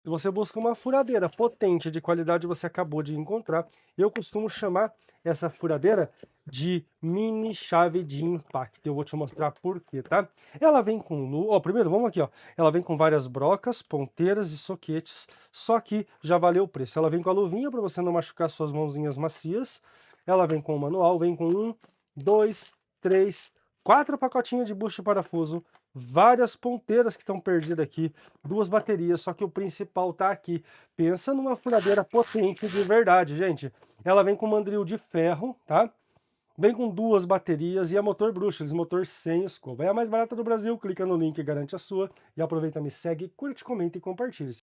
Se você busca uma furadeira potente, de qualidade, você acabou de encontrar. Eu costumo chamar essa furadeira de mini chave de impacto. Eu vou te mostrar por quê, tá? Ela vem com ó, primeiro, vamos aqui, ó. Ela vem com várias brocas, ponteiras e soquetes, só que já valeu o preço. Ela vem com a luvinha para você não machucar suas mãozinhas macias. Ela vem com o manual, vem com 1, 2, 3, 4 pacotinhos de bucho de parafuso, várias ponteiras que estão perdidas aqui, 2 baterias, só que o principal tá aqui. Pensa numa furadeira potente de verdade, gente. Ela vem com mandril de ferro, tá? Vem com 2 baterias e a motor brushless, motor sem escova. É a mais barata do Brasil, clica no link e garante a sua. E aproveita, me segue, curte, comenta e compartilha.